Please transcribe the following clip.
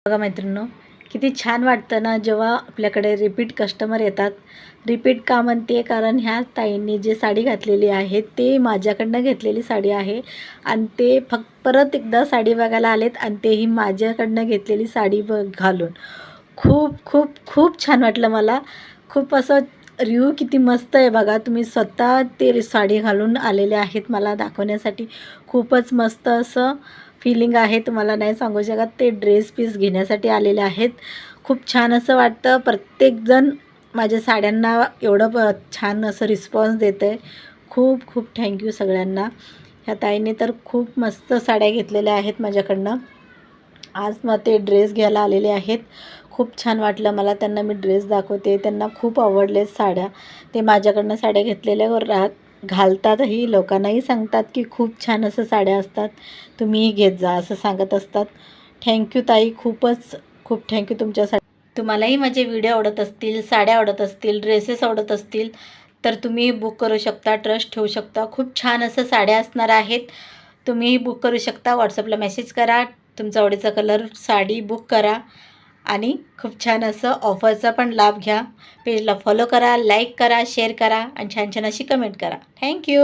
बघा मैत्रिणींनो, किती छान वाटतं ना जेव्हा आपल्याकडे रिपीट कस्टमर येतात. रिपीट का म्हणते, कारण ह्या ताईंनी जे साडी घातलेली आहे ते माझ्याकडनं घेतलेली साडी आहे आणि ते परत एकदा साडी बघायला आलेत आणि तेही माझ्याकडनं घेतलेली साडी घालून खूप खूप खूप छान वाटलं मला. खूप असं रिव्ह्यू किती मस्त आहे बघा. तुम्ही स्वतः ते साडी घालून आलेले आहेत मला दाखवण्यासाठी. खूपच मस्त असं फीलिंग आहे, तुम्हाला नाही सांगू शकत. ते ड्रेस पीस घेण्यासाठी आलेले आहेत. खूप छान असं वाटतं. प्रत्येकजण माझ्या साड्यांना एवढं छान असं रिस्पॉन्स देतं आहे. खूप खूप थँक्यू सगळ्यांना. ह्या ताईंनी तर खूप मस्त साड्या घेतलेल्या आहेत माझ्याकडनं. आज मग ते ड्रेस घ्यायला आलेले आहेत. खूप छान वाटलं मला. त्यांना मी ड्रेस दाखवते. त्यांना खूप आवडले साड्या. ते माझ्याकडनं साड्या घेतलेल्यावर घालतातही. लोकांनाही सांगतात की खूप छान असं साड्या असतात, तुम्हीही घेत जा असं सांगत असतात. थँक्यू ताई, खूपच खूप थँक्यू तुमच्यासाठी. तुम्हालाही माझे व्हिडिओ आवडत असतील, साड्या आवडत असतील, ड्रेसेस आवडत असतील तर तुम्ही बुक करू शकता, ट्रस्ट ठेवू शकता. खूप छान असं साड्या असणार आहेत. तुम्हीही बुक करू शकता. व्हॉट्सअपला मेसेज करा, तुमचा आवडीचा कलर साडी बुक करा आणि खूप छान असं ऑफरचा पण लाभ घ्या. पेजला फॉलो करा, लाईक करा, शेअर करा आणि छान छान अशी कमेंट करा. थँक्यू.